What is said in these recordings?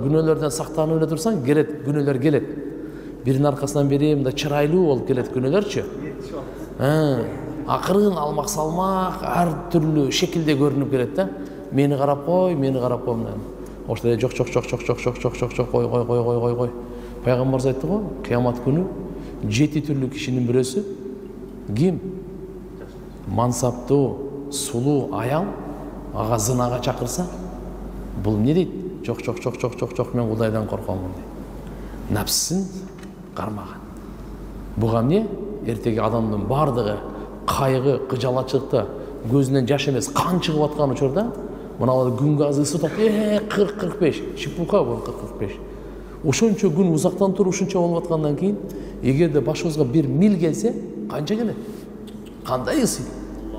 күнөөлөрдөн сактанып эле турсаң, келет, күнөөлөр келет. Биринин аркасынан бири мындай чырайлуу болуп келет күнөөлөрчү. Акырын алмак салмак, ар түрлүү шекилде көрүнүп келет да. Мени карап кой, мени карап кой мына. Ошто жок. Кой. Пайгамбарыбыз айтты го, кыямат күнү 7 түрлүү кишинин бирөөсү ким? Мансаптуу, сулуу аял ага зынага чакырса, бул эмне дейт? Жок, мен Кудайдан коркомун дейт. Напсын кармаган. Буга эмне? Эртеги адамдын бардыгы кайгы, кыжалачылыкта көзүнөн жаш эмес, кан чыгып аткан учурда, мына күн газы ысытат, 40-45, чипука бул 40-45. Ошончо күн узактан туруп ушунча болуп аткандан кийин, эгерде башыбызга 1 мил келсе, канча келет? Кандай ысый?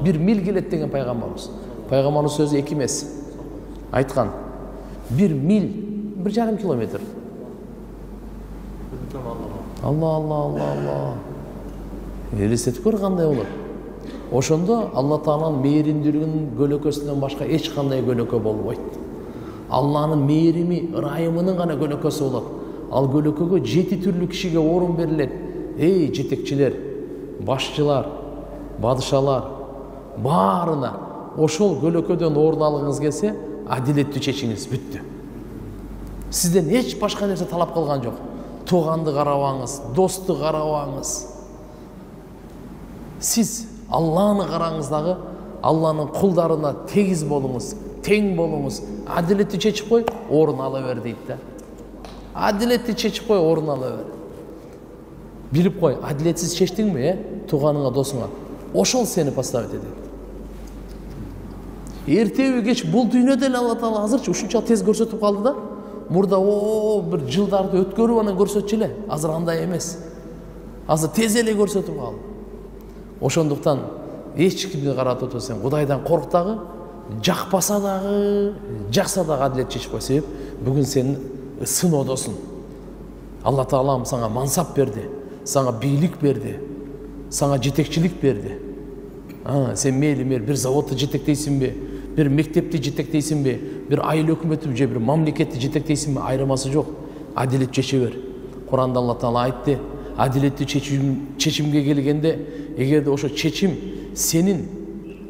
1 мил келет деген пайгамбарыбыз. Пайгамбардын сөзү 2 эмес. Айткан 1 мил 1,5 километр. Алла. Элестетип көр кандай болот. Ошондо Алла Тааланын мээримдүүлүгүнүн көлөкөсүнөн башка эч кандай көлөкө болбойт. Алланын мээрими, ырайымынын гана көлөкөсү болот. Ал көлөкөгө 7 түрлүү кишиге орун берилет. Эй, жетекчилер, башчылар, бадышалар, баарына ошол көлөкөдөн орун алгыңыз келсе, адилеттүү чечиңиз, бүттү. Сизден эч башка нерсе талап кылган жок. Тууганды карабаңыз, досту карабаңыз. Сиз Алланы караңыз дагы, Алланын кулдарына тегиз болуңуз, тең болуңуз, адилеттүү чечип кой, орун ала бер дейт да. Адилеттүү чечип кой, орун ала бер. Билип кой, адилетсиз чечтиңби, тууганыңа, досуңа, ошол сени поставить этет. Эртеби кеч бул дүйнөдө эле Алла Таала азырчы ушунча тез көрсөтүп калды да. Мурда бир жылдарды өткөрүп анан көрсөтчү эле. Азыр андай эмес. Азыр тез эле көрсөтүп калды. Ошондуктан эч кимди каратып отурсаң, Кудайдан корк дагы, жакпаса дагы, жакса дагы адилет чечип кой. Себеп бүгүн сен сыноодосуң. Алла Таалам сага мансап берди, сага бийлик берди, сага жетекчилик берди. Сен мейли бир заводду жетектейсиңби, бир мектепти жетектейсиңби, бир айыл өкмөтү же бир мамлекетти жетектейсиңби, айырмасы жок. Адилет чече бер. Куранда Алла Таала айтты, адилеттүү чечимге келгенде, эгерде ошо чечим сенин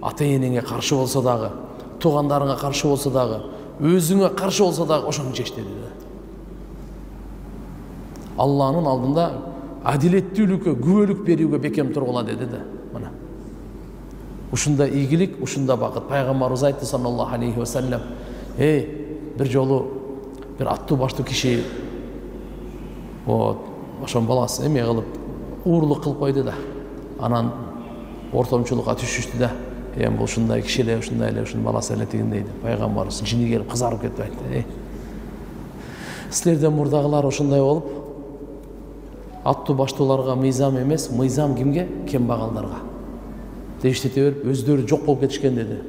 ата-энеңе каршы болсо дагы, туугандарыңа каршы болсо дагы, өзүңө каршы болсо дагы ошону чеч деди. Алланын алдында адилеттүүлүккө, күбөлүк берүүгө бекем тургула деди да. Мына. Ушунда ийгилик, ушунда бакыт. Пайгамбарыбыз айтты саллаллаху алейхи ва саллям, бир жолу бир аттуу баштуу киши ошон баласы эме кылып, уурлук кылып койду да. Анан ортомчулукка түшүштү да. Бул ушундай киши эле, ушундай эле, ушунун баласы эле тигин дейди. Пайгамбарыбыз жини келип кызарып кетип айтты. Силерден мурдагылар ошондой болуп, аттуу баштууларга мыйзам эмес, мыйзам кимге? Кембагалдарга. Дештете берип, өздөрү жок болуп кетишкен деди.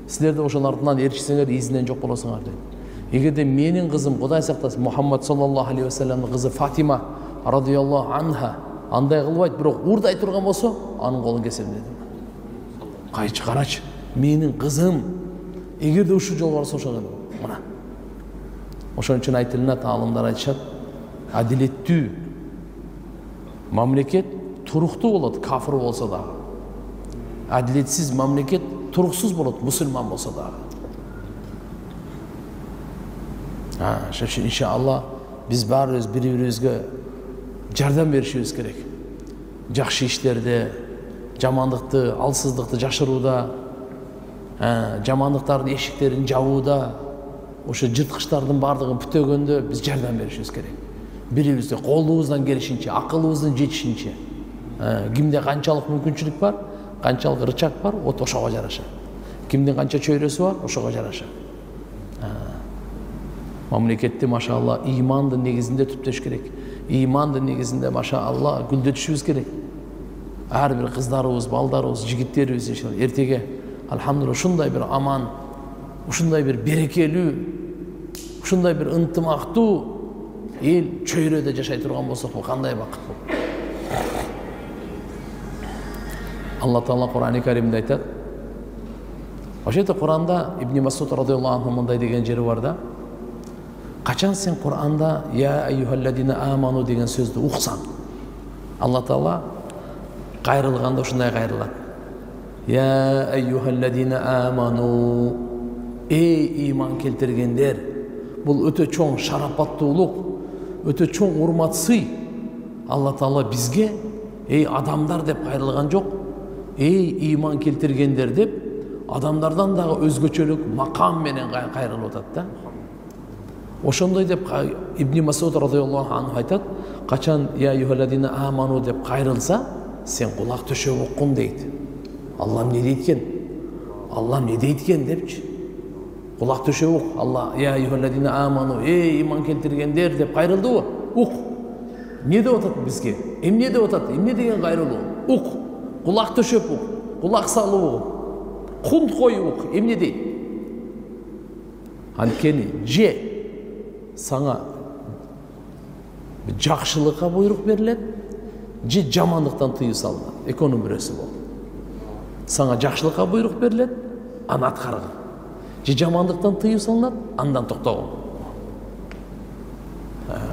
Силер да ошонун артынан эришсеңер, изинен жок болосуңар деди. Эгерде менин кызым, Кудай сактасын, Мухаммад саллаллаху алейхи ва салламдын кызы Фатима радияллаху анха андай кылбайт, бирок уурдай турган болсо, анын колун кесем деди. Кайчы карачы, менин кызым эгерде ушул жолго барса ошол мына. Ошон үчүн айтылат, аалымдар айтышат, адилеттүү мамлекет туруктуу болот, кафыр болсо дагы. Адилетсиз мамлекет туруксуз болот, мусулман болсо дагы. Иншалла биз баарыбыз бири-бирибизге жардам беришибиз керек. Жакшы иштерде, жамандыкты, алсыздыкты жашырууда, жамандыктардын эшиктерин жабууда, ошо жырткычтардын бардыгын бүтөгөндө биз жардам беришибиз керек. Бирибизге колубуздан келишинче, акылыбыздын жетишинче. Кимде канчалык мүмкүнчүлүк бар, канчалык рычаг бар, ошого жараша. Кимдин канча чөйрөсү бар, ошого жараша. Мамлекетти машалла имандын негизинде түптөш керек. Имандын негизинде машалла гүлдөтүшүбүз керек. Ар бир кыздарыбыз, балдарыбыз, жигиттерибиз иншалла эртеге алхамдулилlah ушундай бир аман, ушундай бир берекелүү, ушундай бир ынтымактуу эл чөйрөдө жашай турган болсок, бул кандай бакыт бул. Алла Таала Кур'ан-ы Каримде айтат. Ошо Кур'анда Ибн Масуд радияллаху анху мындай деген жери бар да. Качан сен Кур'анда я айюхалладина аману деген сөзді ұқсаң, Алла Таала кайрылганда ушундай кайрылат. Я айюхалладина аману, эй иман келтиргендер. Бул өтө чоң шарапаттуулук, өтө чоң урмат сый. Алла Таала бизге эй адамдар деп кайрылган жок, эй иман келтиргендер деп адамдардан дагы өзгөчөлүк макам менен кайрылып атат да. Ошондой деп Ибн Масуд радыйаллаху анху айтат, качан я айюхалладина аману деп кайрылса, сен кулак төшөп уккун дейт. Алла эмне дейт экен? Алла эмне дейт экен депчи. Кулак төшөп ук. Алла я айюхалладина аману, эй иман келтиргендер деп кайрылдыбы? Ук. Эмне деп атат бизге? Эмне деп атат? Эмне деген кайрылуу? Ук. Кулак төшөп ук. Кулак салып ук. Кунт коюп ук. Эмне дейт? Анткени же саңа жакшылыкка буйрук берилет, же жамандыктан тыюу салынат. Экөөнүн бирөөсү болот. Саңа жакшылыкка буйрук берилет, аны аткаргын. Же жамандыктан тыюу салынат, андан токтогун.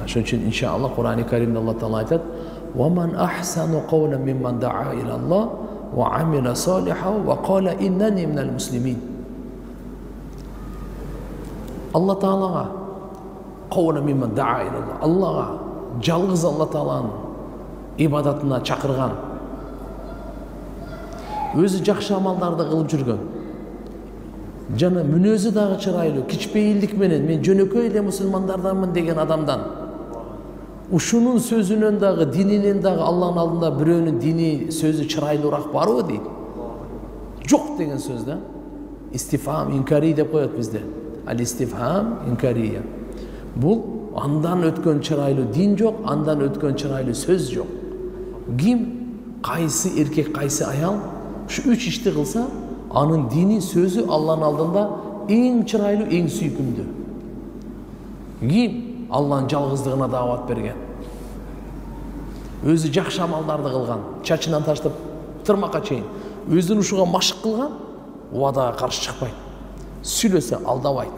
Ошон үчүн иншаллах Кур'ан-ы Каримде Алла Таала айтат: "Ва ман ахсану кавлан мимман да'a ила Аллах ва амила салихан ва кала иннани минал муслимин." Алла Таалага кавлан мимман да'a ила Аллах. Аллага жалгыз Алла Тааланын ибадатына чакырган, өзү жакшы амалдарды кылып жүргөн, жана мүнөзү дагы чырайлуу, кичпейилдик менен мен жөнөкөй эле мусулмандарданмын деген адамдан, ушунун сөзүнөн дагы, дининен дагы Алланын алдында бирөөнүн дини сөзү чырайлуураак барбы дейт. Жок деген сөз да. Истифхам инкари деп коет бизде. Ал истифхам инкария. Бул андан өткөн чырайлуу дин жок, андан өткөн чырайлуу сөз жок. Ким, кайсы эркек, кайсы аял ушу үч ишти кылса, анын дини сөзү Алланын алдында эң чырайлуу, эң сүйкүмдүү. Ким Алланын жалгыздыгына даават берген, өзү жакшы амалдарды кылган, чачынан таштап тырмакка чейин өзүн ушуга машык кылган, убадага каршы чыкпайт, сүйлөсө алдабайт.